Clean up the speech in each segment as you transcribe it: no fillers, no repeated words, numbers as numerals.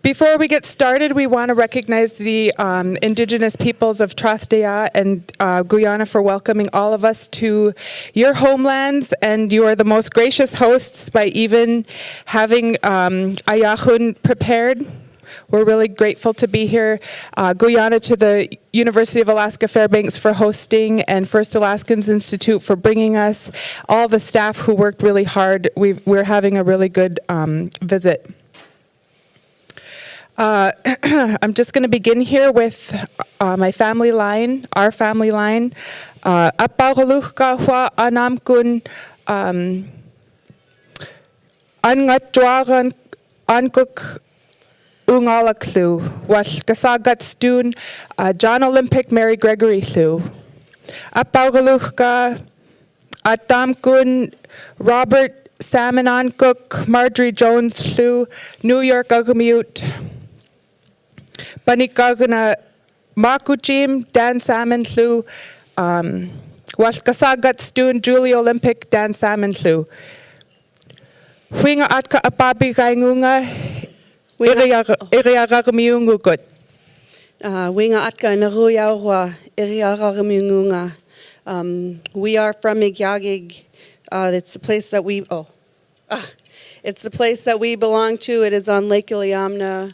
Before we get started, we want to recognize the Indigenous peoples of Trathdia and Guyana for welcoming all of us to your homelands, and you are the most gracious hosts by even having Ayahun prepared. We're really grateful to be here. Guyana to the University of Alaska Fairbanks for hosting, and First Alaskans Institute for bringing us, all the staff who worked really hard. We're having a really good visit. I'm just going to begin here with my family line, our family line. Apagaluhka hua anamkun angatdwaran ankuk ungalaklu was kasagat stun John Olympic Mary Gregory Thu. Apagaluhka atamkun Robert Salmon ankuk Marjorie Jones Thu New York Agamute. Banikaguna Makujim, Dan Salmon Thu, Waskasagat Stun, Julie Olympic, Dan Salmon Thu. Huinga atka apabi kaingunga, iriaragamiungugut. Winga atka naruyawa, iriaragamiungunga. We are from Igyagig. It's the place that it's the place that we belong to. It is on Lake Iliamna,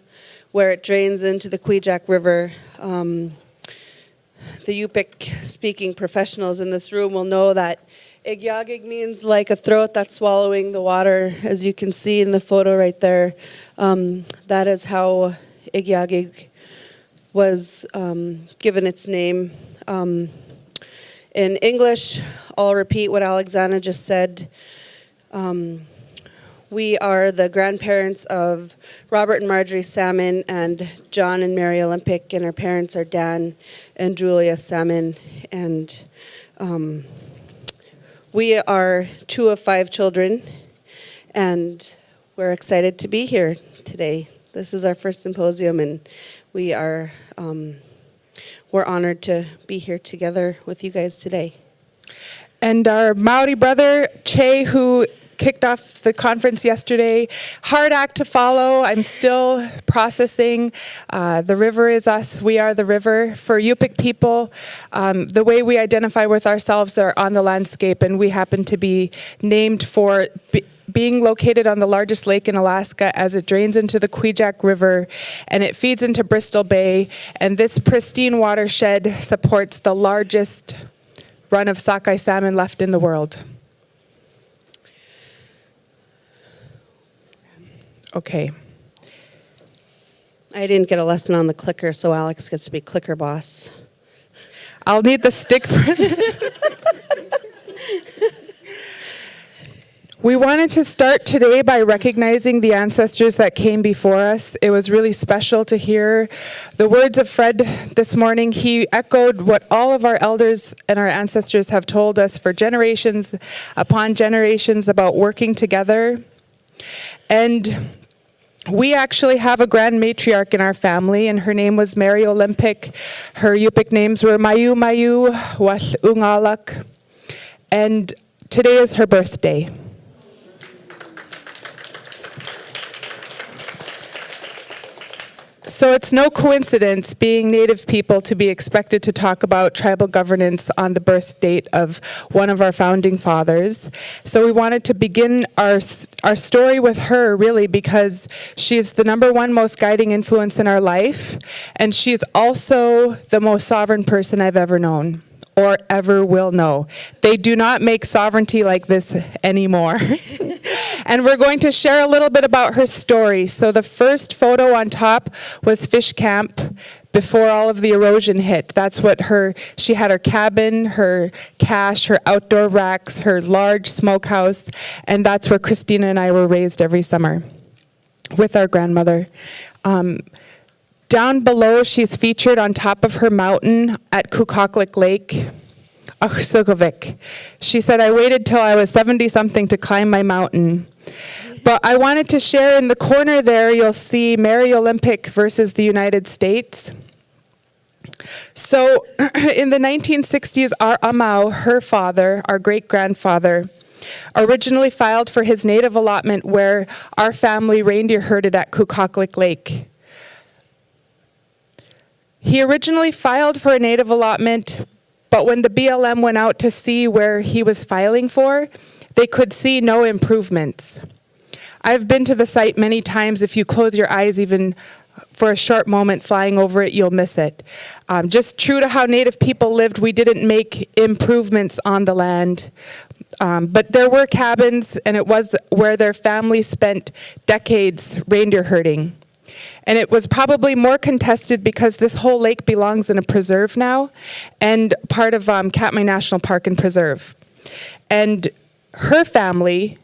where it drains into the Kwijak River. The Yupik-speaking professionals in this room will know that Igyagig means like a throat that's swallowing the water, as you can see in the photo right there. That is how Igyagig was given its name. In English, I'll repeat what AlexAnna just said. We are the grandparents of Robert and Marjorie Salmon and John and Mary Olympic, and our parents are Dan and Julia Salmon. And we are 2 of 5 children, and we're excited to be here today. This is our first symposium, and we're honored to be here together with you guys today. And our Maori brother, Che, who kicked off the conference yesterday. Hard act to follow. I'm still processing. The river is us. We are the river. For Yupik people, the way we identify with ourselves are on the landscape, and we happen to be named for being located on the largest lake in Alaska as it drains into the Kwijak River, and it feeds into Bristol Bay. And this pristine watershed supports the largest run of sockeye salmon left in the world. Okay. I didn't get a lesson on the clicker, so Alex gets to be clicker boss. I'll need the stick for We wanted to start today by recognizing the ancestors that came before us. It was really special to hear the words of Fred this morning. He echoed what all of our elders and our ancestors have told us for generations upon generations about working together. And we actually have a grand matriarch in our family, and her name was Mary Olympic. Her Yupik names were Mayu Mayu, Was Ungalak, and today is her birthday. So it's no coincidence, being Native people, to be expected to talk about tribal governance on the birth date of one of our founding fathers. So we wanted to begin our story with her, really, because she's the #1 most guiding influence in our life, and she's also the most sovereign person I've ever known, or ever will know. They do not make sovereignty like this anymore. And we're going to share a little bit about her story. So the first photo on top was fish camp before all of the erosion hit. That's what she had her cabin, her cache, her outdoor racks, her large smokehouse, and that's where Christina and I were raised every summer with our grandmother. Down below, she's featured on top of her mountain at Kukoklik Lake, Aksukovik. She said, I waited till I was 70-something to climb my mountain. But I wanted to share in the corner there, you'll see Mary Olympic versus the United States. So in the 1960s, our Amau, her father, our great-grandfather, originally filed for his native allotment where our family reindeer herded at Kukoklik Lake. He originally filed for a native allotment, but when the BLM went out to see where he was filing for, they could see no improvements. I've been to the site many times. If you close your eyes even for a short moment flying over it, you'll miss it. Just true to how Native people lived, we didn't make improvements on the land. But there were cabins, and it was where their families spent decades reindeer herding. And it was probably more contested because this whole lake belongs in a preserve now, and part of Katmai National Park and Preserve. And her family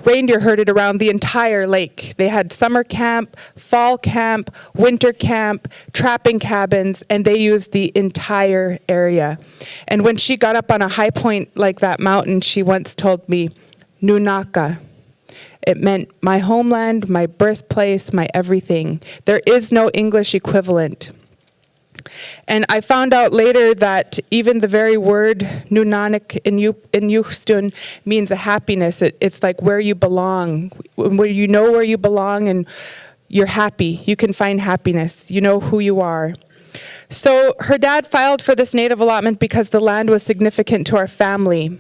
reindeer herded around the entire lake. They had summer camp, fall camp, winter camp, trapping cabins, and they used the entire area. And when she got up on a high point like that mountain, she once told me, Nunaka. It meant my homeland, my birthplace, my everything. There is no English equivalent. And I found out later that even the very word Nunanik in Yuchtun means a happiness. It's like where you belong, where you know where you belong and you're happy. You can find happiness. You know who you are. So her dad filed for this native allotment because the land was significant to our family.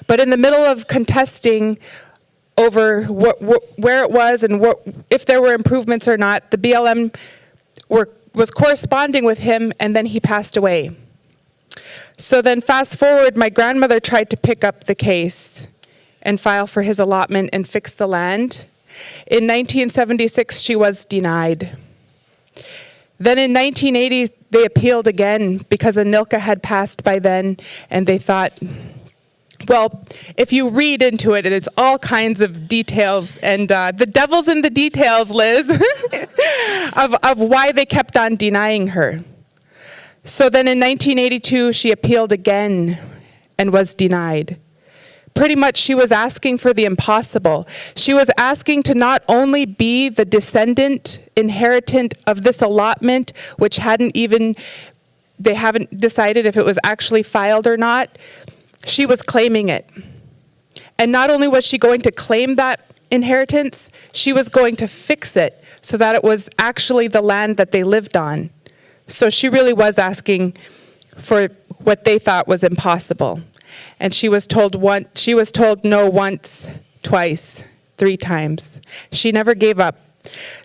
But in the middle of contesting over where it was and if there were improvements or not, the BLM was corresponding with him, and then he passed away. So then fast forward, my grandmother tried to pick up the case and file for his allotment and fix the land. In 1976, she was denied. Then in 1980, they appealed again because Anilka had passed by then, and they thought, well, if you read into it, it's all kinds of details, and the devil's in the details, Liz, of why they kept on denying her. So then in 1982, she appealed again and was denied. Pretty much she was asking for the impossible. She was asking to not only be the descendant, inheritant of this allotment, which they haven't decided if it was actually filed or not. She was claiming it. And not only was she going to claim that inheritance, she was going to fix it so that it was actually the land that they lived on. So she really was asking for what they thought was impossible. And she was told no once, twice, 3 times. She never gave up.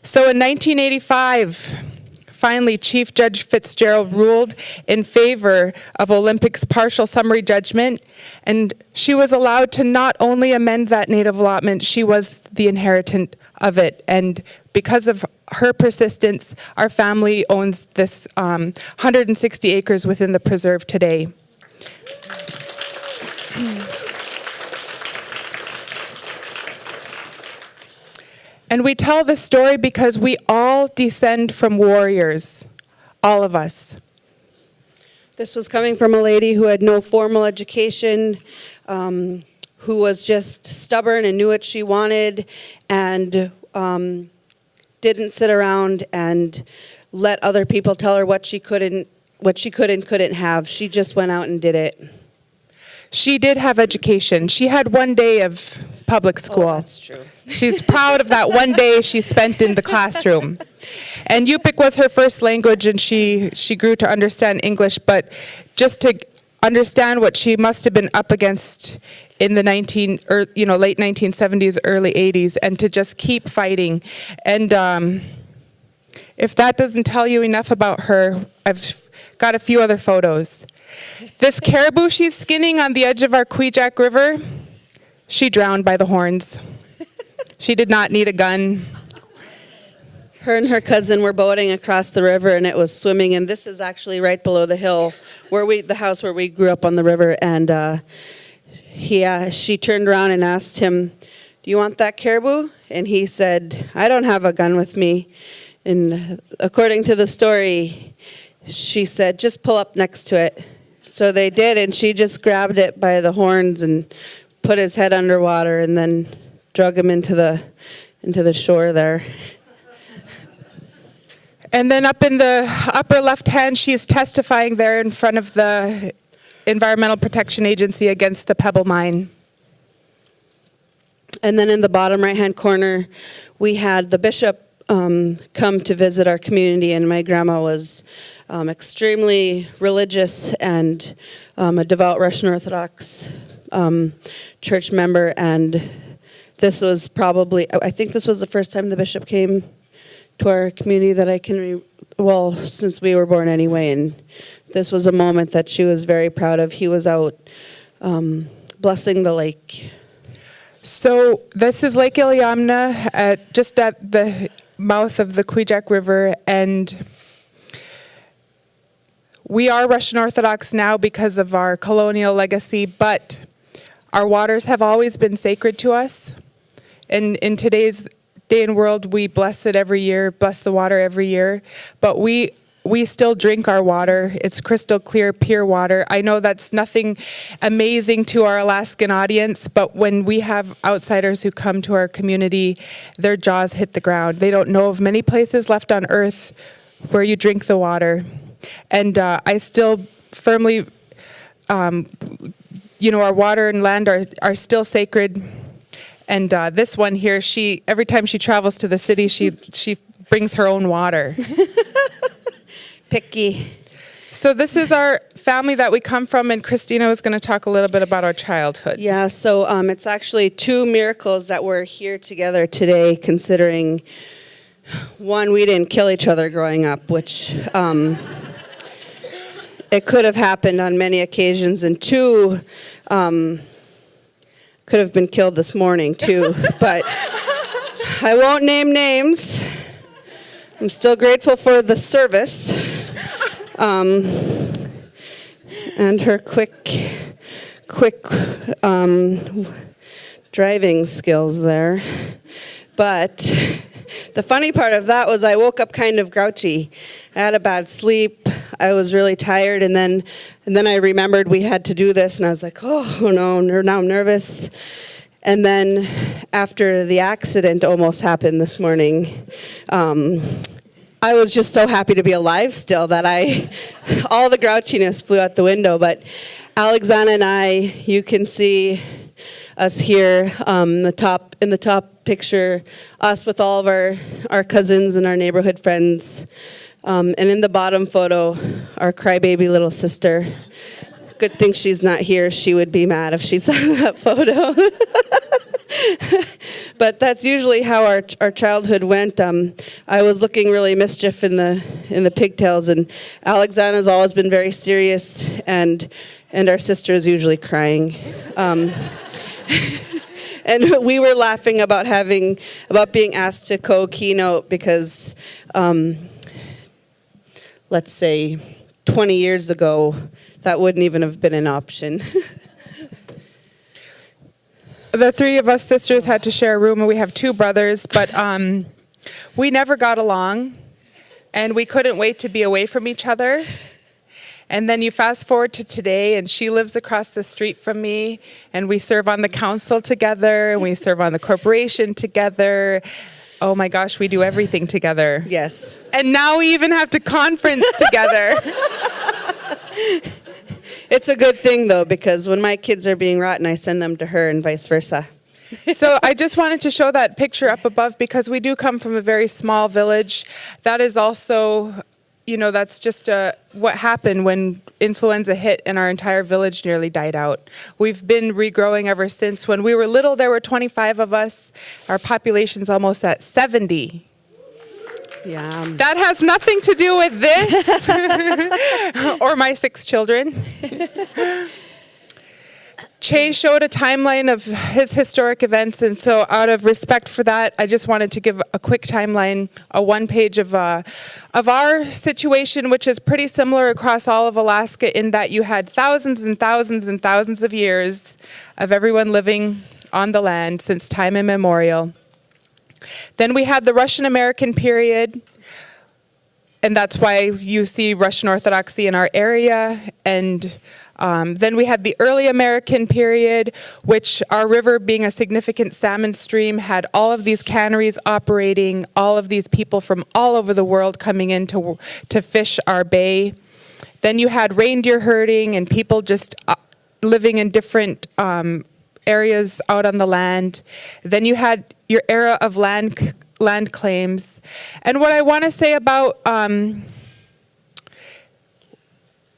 So in 1985, finally, Chief Judge Fitzgerald ruled in favor of Olympic's partial summary judgment, and she was allowed to not only amend that native allotment, she was the inheritant of it. And because of her persistence, our family owns this 160 acres within the preserve today. And we tell this story because we all descend from warriors, all of us. This was coming from a lady who had no formal education, who was just stubborn and knew what she wanted, and didn't sit around and let other people tell her what she could and couldn't have. She just went out and did it. She did have education. She had 1 day of public school. Oh, that's true. She's proud of that 1 day she spent in the classroom. And Yupik was her first language, and she grew to understand English, but just to understand what she must have been up against in the late 1970s, early 80s, and to just keep fighting. And if that doesn't tell you enough about her, I've got a few other photos. This caribou she's skinning on the edge of our Kwijak River, she drowned by the horns. She did not need a gun. Her and her cousin were boating across the river, and it was swimming. And this is actually right below the hill, the house where we grew up on the river. And she turned around and asked him, "Do you want that caribou?" And he said, "I don't have a gun with me." And according to the story, she said, "Just pull up next to it." So they did, and she just grabbed it by the horns and put his head underwater, and then drug him into the shore there. And then up in the upper left hand, she's testifying there in front of the Environmental Protection Agency against the Pebble Mine. And then in the bottom right hand corner, we had the bishop come to visit our community, and my grandma was extremely religious and a devout Russian Orthodox church member, and this was I think this was the first time the bishop came to our community that I can, since we were born anyway, and this was a moment that she was very proud of. He was out blessing the lake. So this is Lake Iliamna, just at the mouth of the Kwijak River, and we are Russian Orthodox now because of our colonial legacy, but our waters have always been sacred to us. And in today's day and world, we bless it every year, bless the water every year, but we still drink our water. It's crystal clear, pure water. I know that's nothing amazing to our Alaskan audience, but when we have outsiders who come to our community, their jaws hit the ground. They don't know of many places left on earth where you drink the water. And I still firmly, our water and land are still sacred. And this one here, every time she travels to the city, she brings her own water. Picky. So this is our family that we come from, and Christina was going to talk a little bit about our childhood. Yeah, so it's actually two miracles that we're here together today, considering, one, we didn't kill each other growing up, which it could have happened on many occasions, and two, could have been killed this morning too, but I won't name names. I'm still grateful for the service and her quick driving skills there. But the funny part of that was I woke up kind of grouchy. I had a bad sleep. I was really tired, and then I remembered we had to do this, and I was like, oh no, now I'm nervous. And then after the accident almost happened this morning, I was just so happy to be alive still that all the grouchiness flew out the window. But AlexAnna and I, you can see us here in the top picture, us with all of our cousins and our neighborhood friends. And in the bottom photo, our crybaby little sister. Good thing she's not here. She would be mad if she saw that photo. But that's usually how our childhood went. I was looking really mischief in the pigtails, and AlexAnna's always been very serious, and our sister is usually crying. And we were laughing about being asked to co-keynote because, let's say, 20 years ago, that wouldn't even have been an option. The three of us sisters had to share a room, and we have two brothers, but we never got along, and we couldn't wait to be away from each other. And then you fast forward to today, and she lives across the street from me, and we serve on the council together, and we serve on the corporation together. Oh my gosh, we do everything together. Yes. And now we even have to conference together. It's a good thing, though, because when my kids are being rotten, I send them to her and vice versa. So I just wanted to show that picture up above because we do come from a very small village. That is also, that's just what happened when influenza hit and our entire village nearly died out. We've been regrowing ever since. When we were little, there were 25 of us. Our population's almost at 70. Yeah. That has nothing to do with this or my 6 children. Che showed a timeline of his historic events, and so out of respect for that, I just wanted to give a quick timeline, a one-page of our situation, which is pretty similar across all of Alaska in that you had thousands and thousands and thousands of years of everyone living on the land since time immemorial. Then we had the Russian-American period, and that's why you see Russian Orthodoxy in our area. And then we had the early American period, which our river being a significant salmon stream had all of these canneries operating, all of these people from all over the world coming in to fish our bay. Then you had reindeer herding and people just living in different areas out on the land. Then you had your era of land land claims. And what I want to say about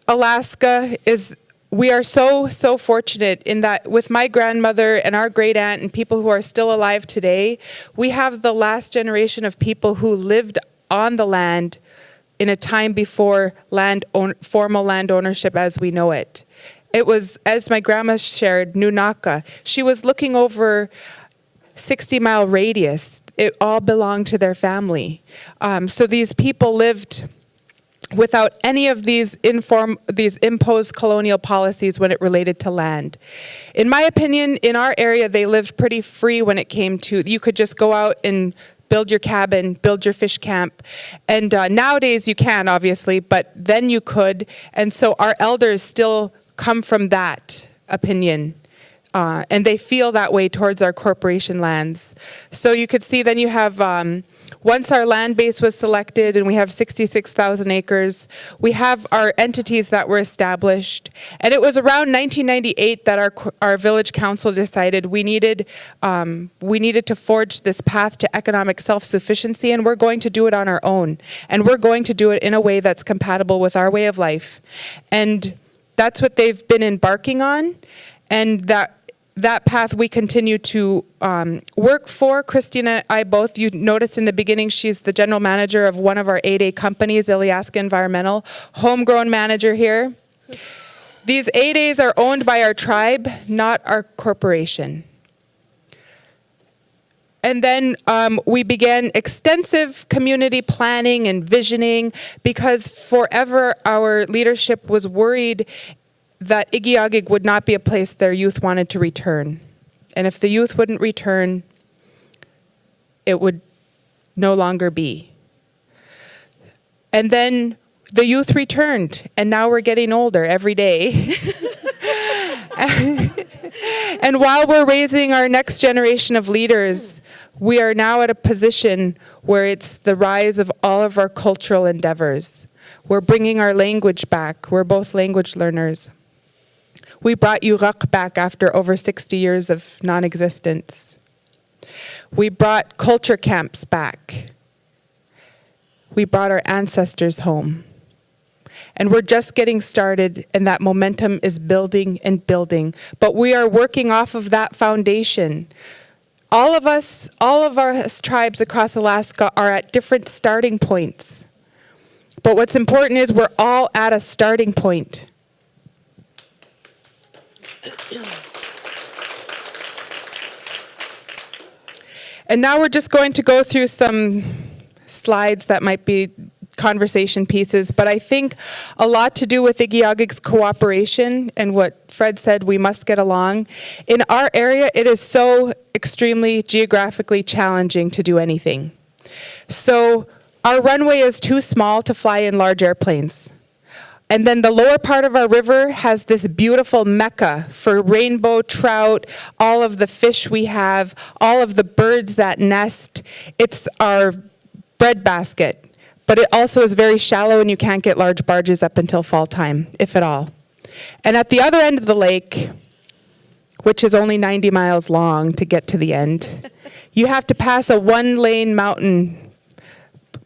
Alaska is we are so fortunate in that with my grandmother and our great aunt and people who are still alive today, we have the last generation of people who lived on the land in a time before formal land ownership as we know it. It was, as my grandma shared, Nunaka. She was looking over 60-mile radius. It all belonged to their family. So these people lived without any of these imposed colonial policies when it related to land. In my opinion, in our area, they lived pretty free when it came to, you could just go out and build your cabin, build your fish camp. And nowadays you can, obviously, but then you could. And so our elders still come from that opinion. And they feel that way towards our corporation lands. So you could see then you have, once our land base was selected and we have 66,000 acres, we have our entities that were established. And it was around 1998 that our village council decided we needed to forge this path to economic self-sufficiency, and we're going to do it on our own. And we're going to do it in a way that's compatible with our way of life. And that's what they've been embarking on. And that path we continue to work for. Christina and I both, you noticed in the beginning, she's the general manager of one of our 8A companies, Alaska Environmental, homegrown manager here. These 8As are owned by our tribe, not our corporation. And then we began extensive community planning and visioning because forever our leadership was worried that Igiugig would not be a place their youth wanted to return. And if the youth wouldn't return, it would no longer be. And then the youth returned, and now we're getting older every day. And while we're raising our next generation of leaders, we are now at a position where it's the rise of all of our cultural endeavors. We're bringing our language back. We're both language learners. We brought Yurok back after over 60 years of non-existence. We brought culture camps back. We brought our ancestors home. And we're just getting started, and that momentum is building and building. But we are working off of that foundation. All of our tribes across Alaska are at different starting points. But what's important is we're all at a starting point. And now we're just going to go through some slides that might be conversation pieces, but I think a lot to do with Igiugig's cooperation and what Fred said, we must get along. In our area, it is so extremely geographically challenging to do anything. So our runway is too small to fly in large airplanes. And then the lower part of our river has this beautiful mecca for rainbow trout, all of the fish we have, all of the birds that nest. It's our breadbasket. But it also is very shallow and you can't get large barges up until fall time, if at all. And at the other end of the lake, which is only 90 miles long to get to the end, you have to pass a one-lane mountain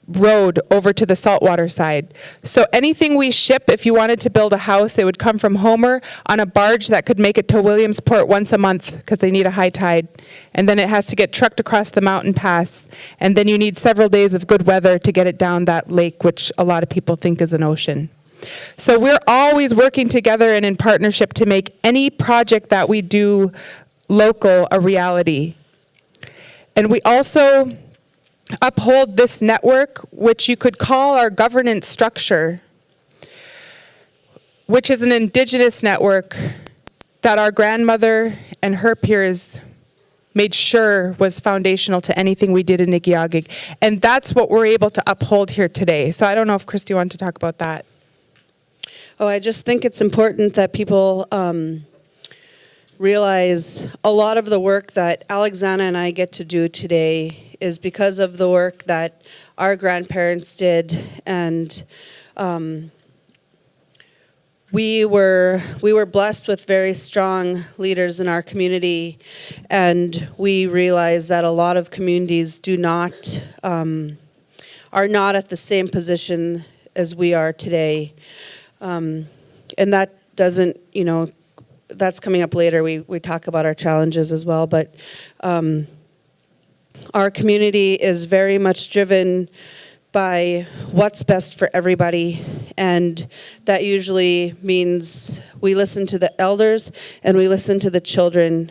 road over to the saltwater side. So anything we ship, if you wanted to build a house, it would come from Homer on a barge that could make it to Williamsport once a month because they need a high tide. And then it has to get trucked across the mountain pass. And then you need several days of good weather to get it down that lake, which a lot of people think is an ocean. So we're always working together and in partnership to make any project that we do local a reality. And we also uphold this network, which you could call our governance structure, which is an indigenous network that our grandmother and her peers made sure was foundational to anything we did in Igiugig. And that's what we're able to uphold here today. So I don't know if Christy wanted to talk about that. Oh, I just think it's important that people realize a lot of the work that AlexAnna and I get to do today is because of the work that our grandparents did, and we were blessed with very strong leaders in our community, and we realized that a lot of communities are not at the same position as we are today. And that doesn't, that's coming up later. We talk about our challenges as well, but our community is very much driven by what's best for everybody, and that usually means we listen to the elders and we listen to the children.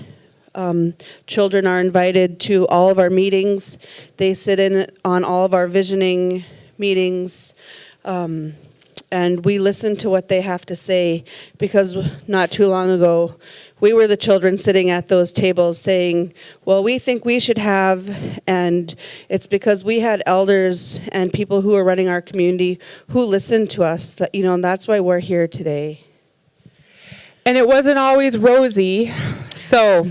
Children are invited to all of our meetings. They sit in on all of our visioning meetings, and we listen to what they have to say, because not too long ago, we were the children sitting at those tables saying, well, we think we should have, and it's because we had elders and people who are running our community who listened to us, that, and that's why we're here today. And it wasn't always rosy. So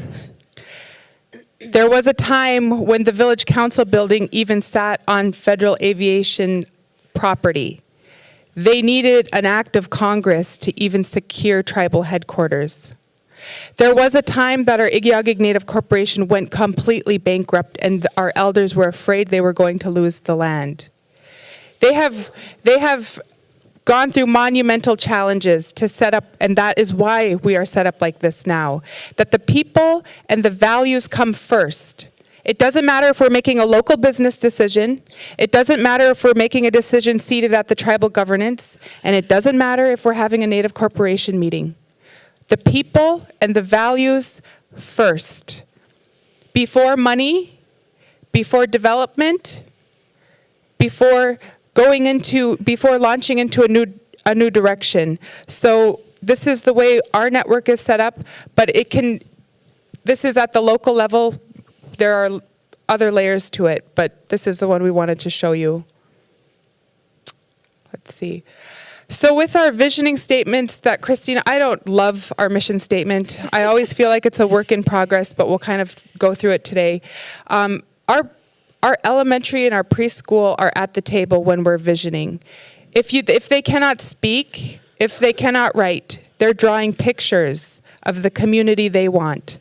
there was a time when the village council building even sat on federal aviation property. They needed an act of Congress to even secure tribal headquarters. There was a time that our Igiugig Native Corporation went completely bankrupt, and our elders were afraid they were going to lose the land. They have gone through monumental challenges to set up, and that is why we are set up like this now, that the people and the values come first. It doesn't matter if we're making a local business decision, it doesn't matter if we're making a decision seated at the tribal governance, and it doesn't matter if we're having a Native corporation meeting. The people and the values first. Before money, before development, before launching into a new direction. So this is the way our network is set up, but this is at the local level. There are other layers to it, but this is the one we wanted to show you. Let's see. So with our visioning statements that Christina, I don't love our mission statement. I always feel like it's a work in progress, but we'll kind of go through it today. Our elementary and our preschool are at the table when we're visioning. If they cannot speak, if they cannot write, they're drawing pictures of the community they want.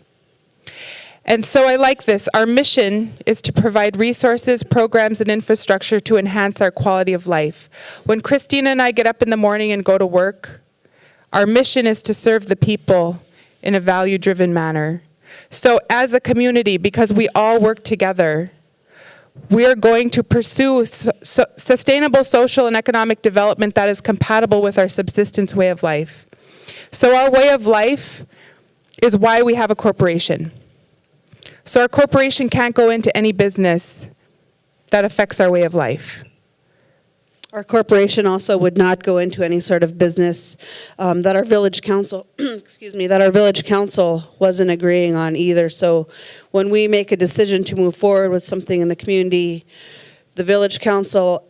And so I like this. Our mission is to provide resources, programs, and infrastructure to enhance our quality of life. When Christina and I get up in the morning and go to work, our mission is to serve the people in a value-driven manner. So as a community, because we all work together, we are going to pursue sustainable social and economic development that is compatible with our subsistence way of life. So our way of life is why we have a corporation. So our corporation can't go into any business that affects our way of life. Our corporation also would not go into any sort of business that our village council, wasn't agreeing on either. So when we make a decision to move forward with something in the community, the village council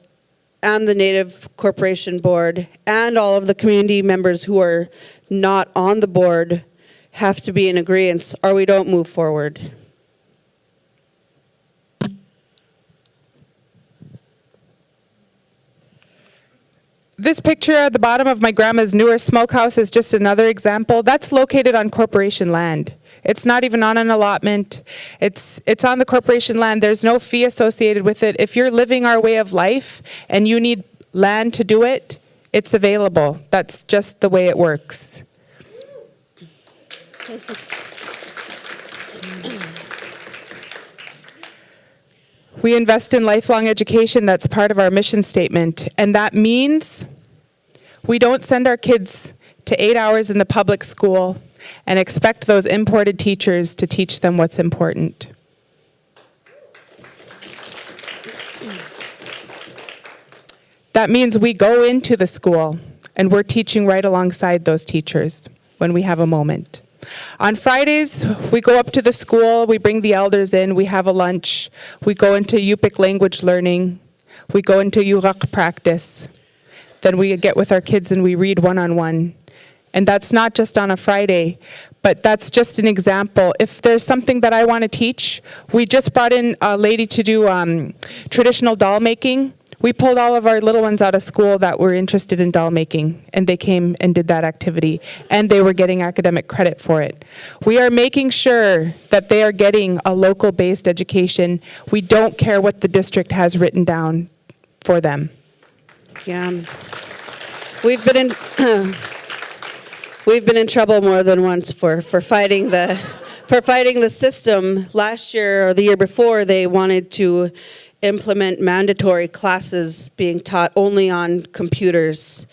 and the Native Corporation Board and all of the community members who are not on the board have to be in agreement, or we don't move forward. This picture at the bottom of my grandma's newer smokehouse is just another example. That's located on corporation land. It's not even on an allotment. It's on the corporation land. There's no fee associated with it. If you're living our way of life and you need land to do it, it's available. That's just the way it works. We invest in lifelong education. That's part of our mission statement. And that means we don't send our kids to 8 hours in the public school and expect those imported teachers to teach them what's important. That means we go into the school and we're teaching right alongside those teachers when we have a moment. On Fridays, we go up to the school, we bring the elders in, we have a lunch, we go into Yupik language learning, we go into Yurok practice. Then we get with our kids and we read one-on-one. And that's not just on a Friday, but that's just an example. If there's something that I want to teach, we just brought in a lady to do traditional doll making. We pulled all of our little ones out of school that were interested in doll making, and they came and did that activity, and they were getting academic credit for it. We are making sure that they are getting a local-based education. We don't care what the district has written down for them. Yeah. We've been in trouble more than once for fighting the system. Last year or the year before, they wanted to implement mandatory classes being taught only on computers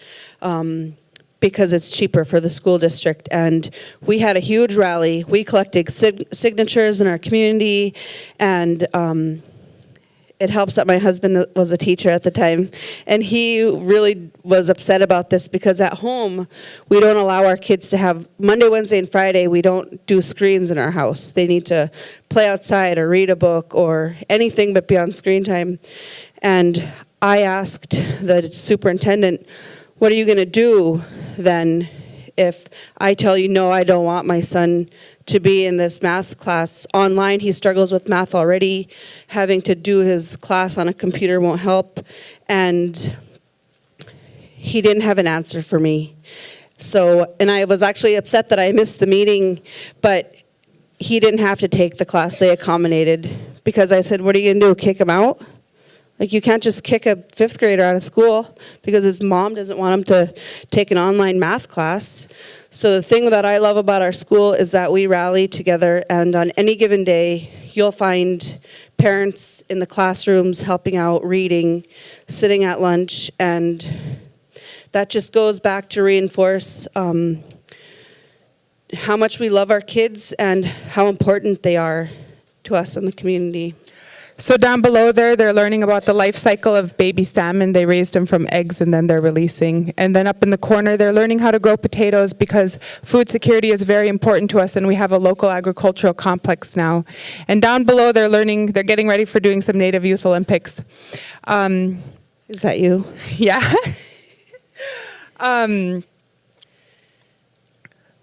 because it's cheaper for the school district. And we had a huge rally. We collected signatures in our community, and it helps that my husband was a teacher at the time, and he really was upset about this because at home, we don't allow our kids to have, Monday, Wednesday, and Friday, we don't do screens in our house. They need to play outside or read a book or anything but be on screen time. And I asked the superintendent, what are you going to do then if I tell you, no, I don't want my son to be in this math class online? He struggles with math already. Having to do his class on a computer won't help. And he didn't have an answer for me. So, and I was actually upset that I missed the meeting, but he didn't have to take the class. They accommodated, because I said, what are you going to do, kick him out? Like, you can't just kick a 5th grader out of school because his mom doesn't want him to take an online math class. So the thing that I love about our school is that we rally together, and on any given day, you'll find parents in the classrooms helping out, reading, sitting at lunch, and that just goes back to reinforce how much we love our kids and how important they are to us in the community. So down below there, they're learning about the life cycle of baby salmon. They raised them from eggs and then they're releasing. And then up in the corner, they're learning how to grow potatoes because food security is very important to us, and we have a local agricultural complex now. And down below, they're getting ready for doing some Native Youth Olympics. Is that you? Yeah.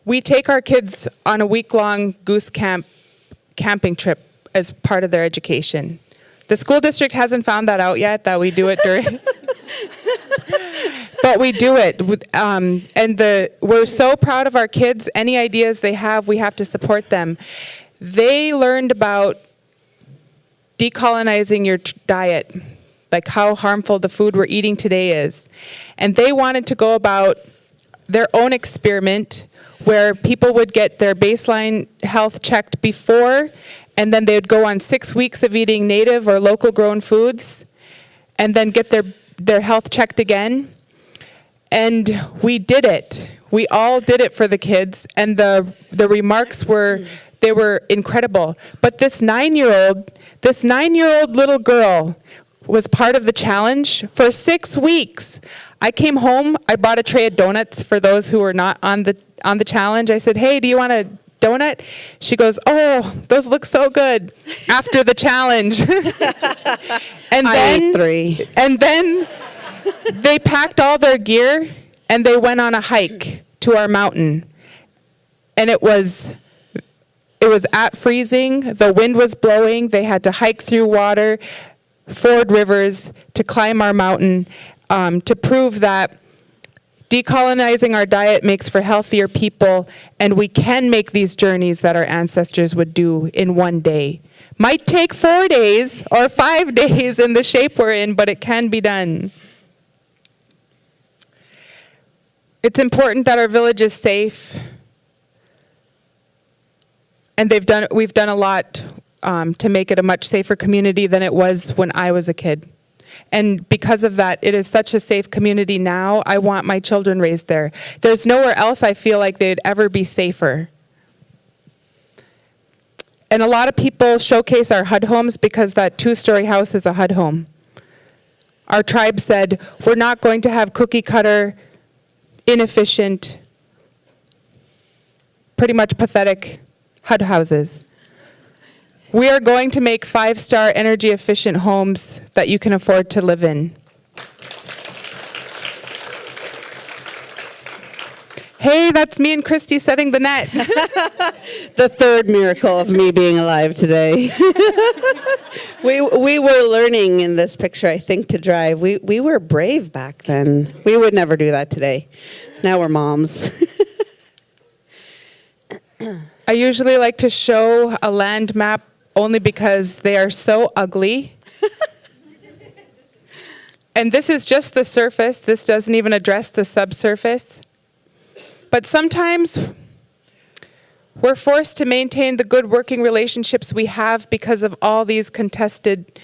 We take our kids on a week-long goose camping trip as part of their education. The school district hasn't found that out yet, that we do it during, but we do it. We're so proud of our kids. Any ideas they have, we have to support them. They learned about decolonizing your diet, like how harmful the food we're eating today is. And they wanted to go about their own experiment where people would get their baseline health checked before, and then they would go on 6 weeks of eating native or local grown foods, and then get their health checked again. And we did it. We all did it for the kids, and the remarks were incredible. But this 9-year-old little girl was part of the challenge for 6 weeks. I came home, I bought a tray of donuts for those who were not on the challenge. I said, hey, do you want a donut? She goes, oh, those look so good after the challenge. And I ate 3. And then they packed all their gear and they went on a hike to our mountain. And it was at freezing, the wind was blowing, they had to hike through water, ford rivers to climb our mountain, to prove that decolonizing our diet makes for healthier people, and we can make these journeys that our ancestors would do in one day. Might take 4 days or 5 days in the shape we're in, but it can be done. It's important that our village is safe, and we've done a lot to make it a much safer community than it was when I was a kid. And because of that, it is such a safe community now. I want my children raised there. There's nowhere else I feel like they'd ever be safer. And a lot of people showcase our HUD homes because that 2-story house is a HUD home. Our tribe said, we're not going to have cookie cutter, inefficient, pretty much pathetic HUD houses. We are going to make 5-star energy efficient homes that you can afford to live in. Hey, that's me and Christy setting the net. The third miracle of me being alive today. We were learning in this picture, I think, to drive. We were brave back then. We would never do that today. Now we're moms. I usually like to show a land map only because they are so ugly. And this is just the surface. This doesn't even address the subsurface. But sometimes we're forced to maintain the good working relationships we have because of all these contested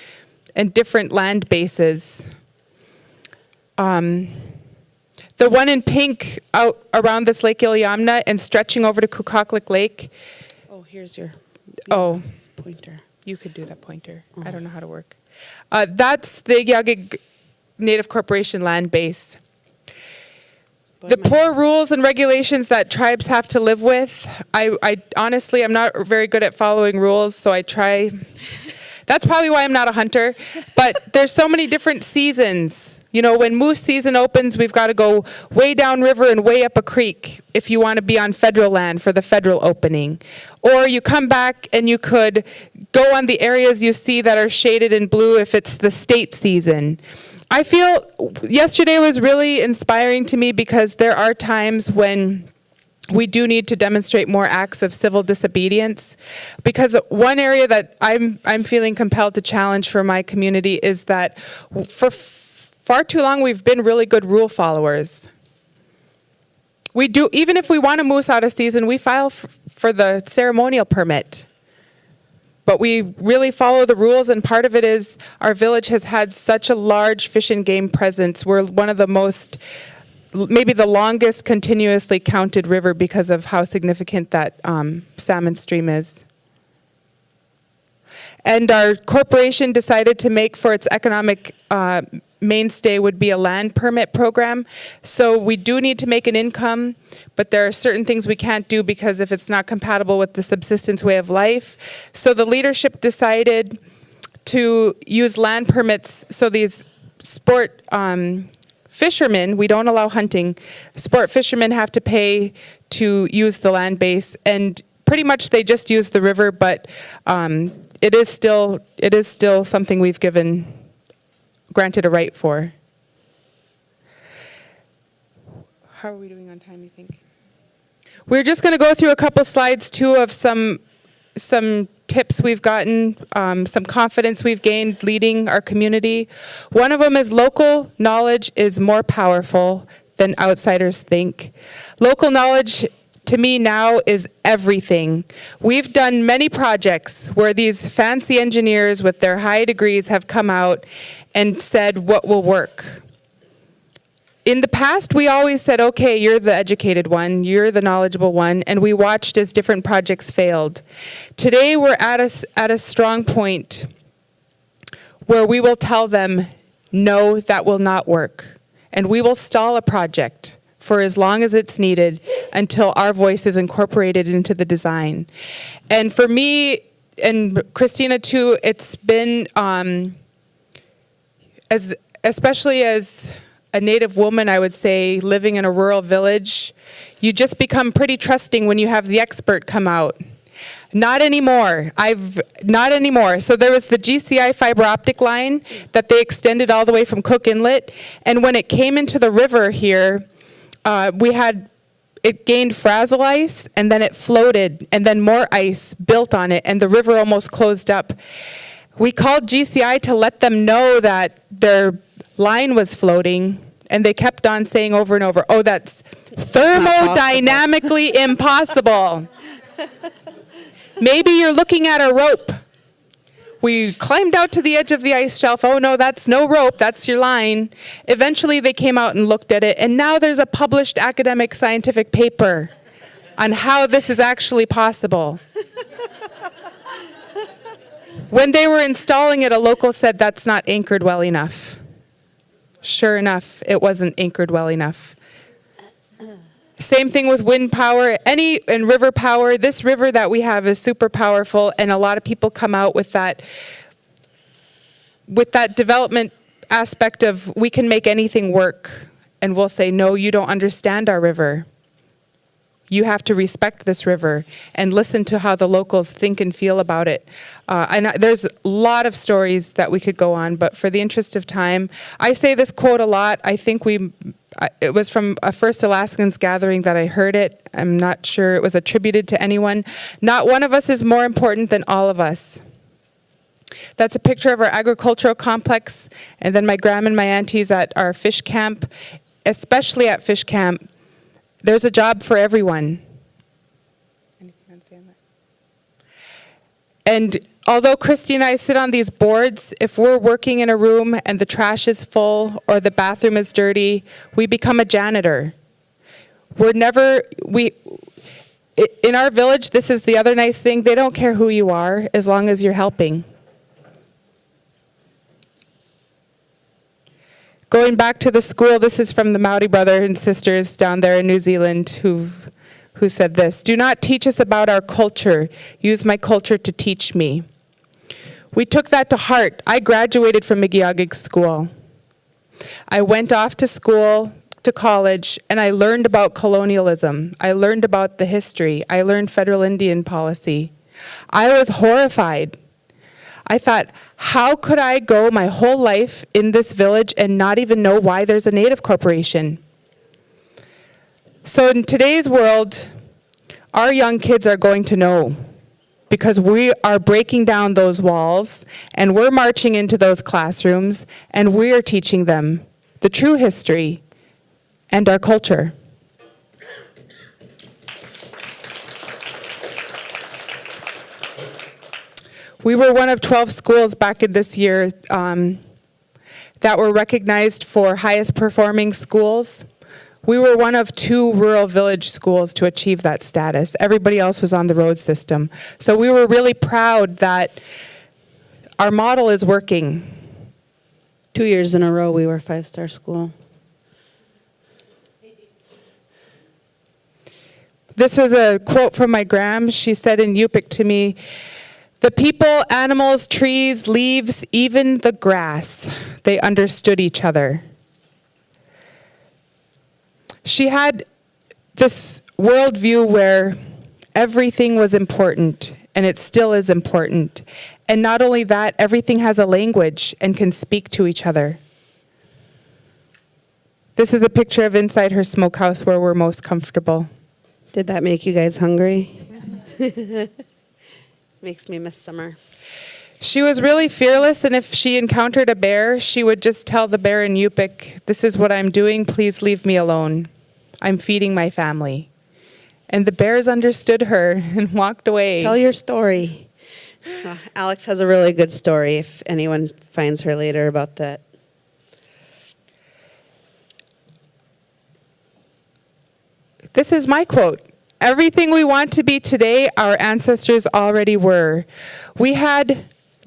and different land bases. The one in pink out around this Lake Iliamna and stretching over to Kukoklik Lake. Oh, here's your pointer. You could do that pointer. I don't know how to work. That's the Igyagig Native Corporation land base. The poor rules and regulations that tribes have to live with, I honestly, I'm not very good at following rules, so I try. That's probably why I'm not a hunter. But there's so many different seasons. You know, when moose season opens, we've got to go way downriver and way up a creek if you want to be on federal land for the federal opening. Or you come back and you could go on the areas you see that are shaded in blue if it's the state season. I feel yesterday was really inspiring to me because there are times when we do need to demonstrate more acts of civil disobedience. Because one area that I'm feeling compelled to challenge for my community is that for far too long we've been really good rule followers. We do, even if we want a moose out of season, we file for the ceremonial permit. But we really follow the rules, and part of it is our village has had such a large fish and game presence. We're one of the most, maybe the longest continuously counted river because of how significant that salmon stream is. And our corporation decided to make for its economic mainstay would be a land permit program. So we do need to make an income, but there are certain things we can't do because if it's not compatible with the subsistence way of life. So the leadership decided to use land permits. So these sport fishermen, we don't allow hunting, sport fishermen have to pay to use the land base, and pretty much they just use the river, but it is still something we've granted a right for. How are we doing on time, you think? We're just going to go through a couple slides too of some tips we've gotten, some confidence we've gained leading our community. One of them is local knowledge is more powerful than outsiders think. Local knowledge to me now is everything. We've done many projects where these fancy engineers with their high degrees have come out and said what will work. In the past, we always said, okay, you're the educated one, you're the knowledgeable one, and we watched as different projects failed. Today, we're at a strong point where we will tell them, no, that will not work. And we will stall a project for as long as it's needed until our voice is incorporated into the design. And for me, and Christina too, it's been, especially as a Native woman, I would say, living in a rural village, you just become pretty trusting when you have the expert come out. Not anymore. Not anymore. So there was the GCI fiber optic line that they extended all the way from Cook Inlet, and when it came into the river here, it gained frazzle ice, and then it floated, and then more ice built on it, and the river almost closed up. We called GCI to let them know that their line was floating, and they kept on saying over and over, oh, that's thermodynamically impossible. Maybe you're looking at a rope. We climbed out to the edge of the ice shelf. Oh, no, that's no rope. That's your line. Eventually, they came out and looked at it, and now there's a published academic scientific paper on how this is actually possible. When they were installing it, a local said that's not anchored well enough. Sure enough, it wasn't anchored well enough. Same thing with wind power, and river power. This river that we have is super powerful, and a lot of people come out with that development aspect of we can make anything work, and we'll say, no, you don't understand our river. You have to respect this river and listen to how the locals think and feel about it. And there's a lot of stories that we could go on, but for the interest of time, I say this quote a lot. I think it was from a first Alaskans gathering that I heard it. I'm not sure it was attributed to anyone. Not one of us is more important than all of us. That's a picture of our agricultural complex, and then my grandma and my aunties at our fish camp. Especially at fish camp, there's a job for everyone. And although Christy and I sit on these boards, if we're working in a room and the trash is full or the bathroom is dirty, we become a janitor. In our village, this is the other nice thing, they don't care who you are as long as you're helping. Going back to the school, this is from the Maori brothers and sisters down there in New Zealand who said this: "Do not teach us about our culture. Use my culture to teach me." We took that to heart. I graduated from Igiugig School. I went off to school, to college, and I learned about colonialism. I learned about the history. I learned federal Indian policy. I was horrified. I thought, how could I go my whole life in this village and not even know why there's a Native corporation? So in today's world, our young kids are going to know, because we are breaking down those walls and we're marching into those classrooms and we are teaching them the true history and our culture. We were one of 12 schools back in this year that were recognized for highest performing schools. We were one of 2 rural village schools to achieve that status. Everybody else was on the road system. So we were really proud that our model is working. 2 years in a row, we were 5-star school. This was a quote from my gram. She said in Yupik to me, "The people, animals, trees, leaves, even the grass, they understood each other." She had this worldview where everything was important, and it still is important. And not only that, everything has a language and can speak to each other. This is a picture of inside her smokehouse where we're most comfortable. Did that make you guys hungry? Makes me miss summer. She was really fearless, and if she encountered a bear, she would just tell the bear in Yupik, "This is what I'm doing, please leave me alone. I'm feeding my family." And the bears understood her and walked away. Tell your story. Alex has a really good story if anyone finds her later about that. This is my quote. "Everything we want to be today, our ancestors already were."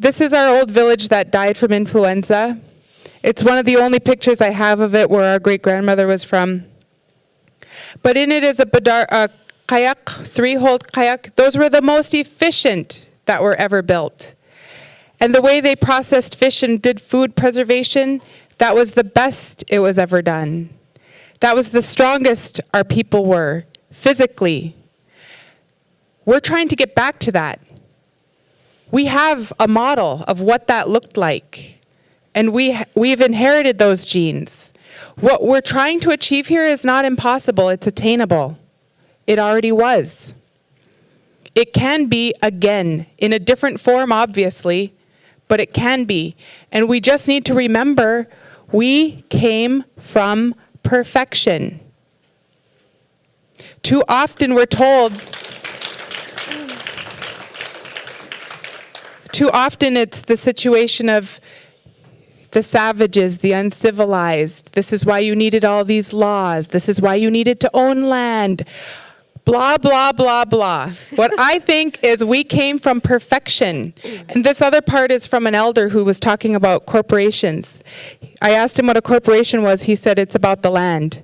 This is our old village that died from influenza. It's one of the only pictures I have of it where our great-grandmother was from. But in it is a kayak, 3-hole kayak. Those were the most efficient that were ever built. And the way they processed fish and did food preservation, that was the best it was ever done. That was the strongest our people were, physically. We're trying to get back to that. We have a model of what that looked like, and we've inherited those genes. What we're trying to achieve here is not impossible, it's attainable. It already was. It can be again, in a different form, obviously, but it can be. And we just need to remember, we came from perfection. Too often we're told, too often it's the situation of the savages, the uncivilized. This is why you needed all these laws. This is why you needed to own land. Blah, blah, blah, blah. What I think is we came from perfection. And this other part is from an elder who was talking about corporations. I asked him what a corporation was. He said it's about the land.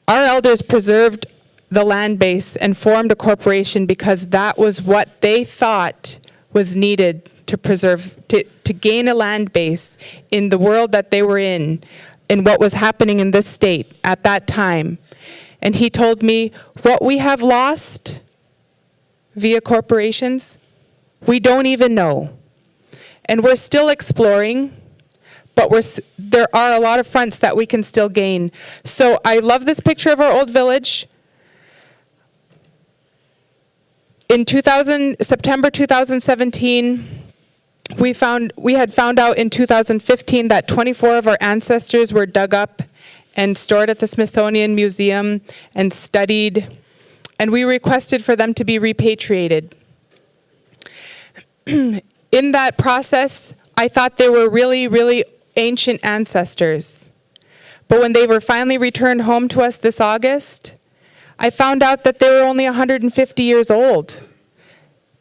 Our elders preserved the land base and formed a corporation because that was what they thought was needed to preserve, to gain a land base in the world that they were in what was happening in this state at that time. And he told me, what we have lost via corporations, we don't even know. And we're still exploring, but there are a lot of fronts that we can still gain. So I love this picture of our old village. In September 2017, we had found out in 2015 that 24 of our ancestors were dug up and stored at the Smithsonian Museum and studied, and we requested for them to be repatriated. In that process, I thought they were really, really ancient ancestors. But when they were finally returned home to us this August, I found out that they were only 150 years old.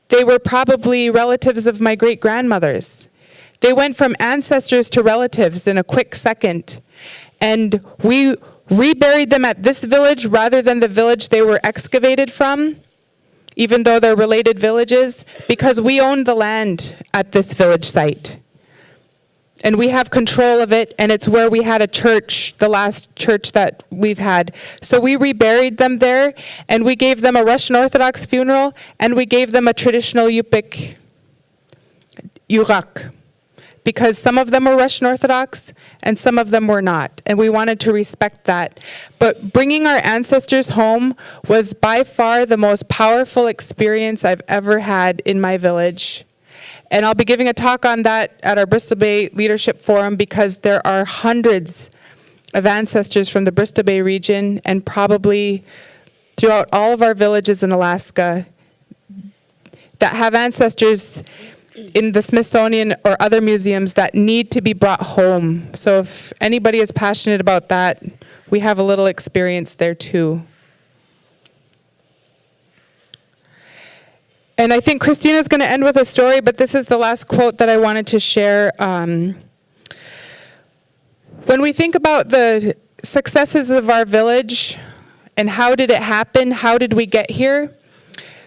They were probably relatives of my great-grandmothers. They went from ancestors to relatives in a quick second. And we reburied them at this village rather than the village they were excavated from, even though they're related villages, because we own the land at this village site. And we have control of it, and it's where we had a church, the last church that we've had. So we reburied them there, and we gave them a Russian Orthodox funeral, and we gave them a traditional Yupik Yurak, because some of them were Russian Orthodox, and some of them were not, and we wanted to respect that. But bringing our ancestors home was by far the most powerful experience I've ever had in my village. And I'll be giving a talk on that at our Bristol Bay Leadership Forum, because there are hundreds of ancestors from the Bristol Bay region and probably throughout all of our villages in Alaska that have ancestors in the Smithsonian or other museums that need to be brought home. So if anybody is passionate about that, we have a little experience there too. And I think Christina's going to end with a story, but this is the last quote that I wanted to share. When we think about the successes of our village and how did it happen, how did we get here?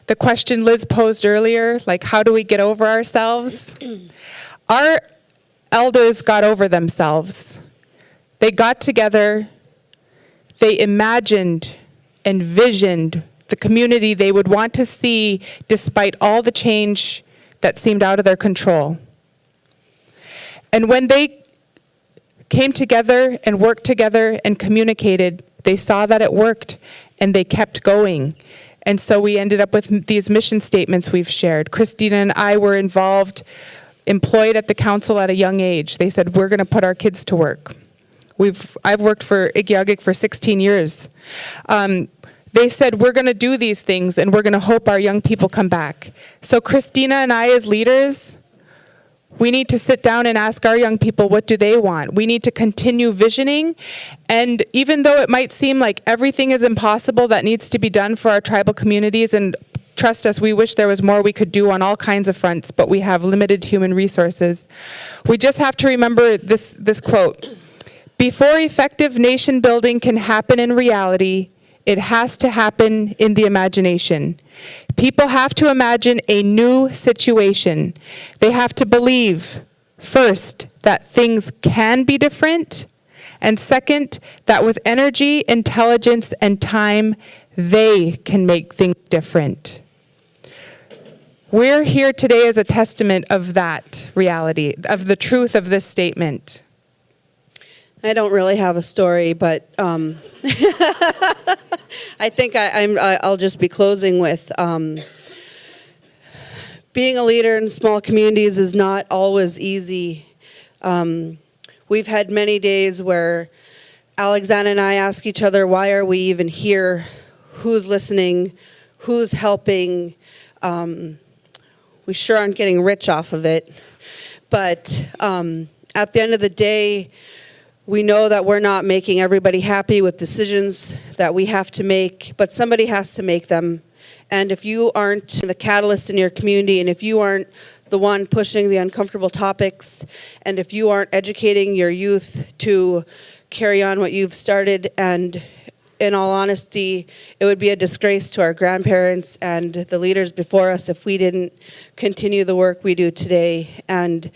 The question Liz posed earlier, like how do we get over ourselves? Our elders got over themselves. They got together, they imagined and visioned the community they would want to see despite all the change that seemed out of their control. And when they came together and worked together and communicated, they saw that it worked and they kept going. And so we ended up with these mission statements we've shared. Christina and I were employed at the council at a young age. They said, we're going to put our kids to work. I've worked for Igiugig for 16 years. They said, we're going to do these things and we're going to hope our young people come back. So Christina and I as leaders, we need to sit down and ask our young people, what do they want? We need to continue visioning. And even though it might seem like everything is impossible that needs to be done for our tribal communities, and trust us, we wish there was more we could do on all kinds of fronts, but we have limited human resources. We just have to remember this quote. Before effective nation building can happen in reality, it has to happen in the imagination. People have to imagine a new situation. They have to believe, first, that things can be different, and second, that with energy, intelligence, and time, they can make things different. We're here today as a testament of that reality, of the truth of this statement. I don't really have a story, but I think I'll just be closing with being a leader in small communities is not always easy. We've had many days where AlexAnna and I ask each other, why are we even here? Who's listening? Who's helping? We sure aren't getting rich off of it. But at the end of the day, we know that we're not making everybody happy with decisions that we have to make, but somebody has to make them. And if you aren't the catalyst in your community, and if you aren't the one pushing the uncomfortable topics, and if you aren't educating your youth to carry on what you've started, and in all honesty, it would be a disgrace to our grandparents and the leaders before us if we didn't continue the work we do today. And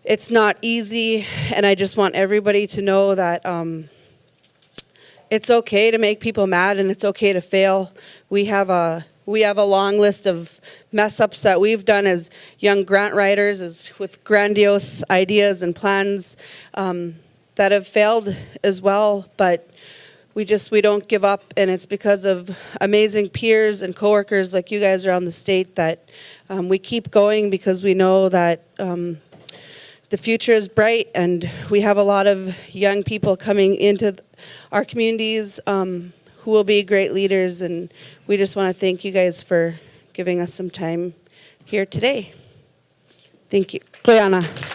it's not easy, and I just want everybody to know that it's okay to make people mad and it's okay to fail. We have a long list of mess ups that we've done as young grant writers, with grandiose ideas and plans that have failed as well. But we don't give up, and it's because of amazing peers and coworkers like you guys around the state that we keep going, because we know that the future is bright, and we have a lot of young people coming into our communities who will be great leaders, and we just want to thank you guys for giving us some time here today. Thank you. Koyana.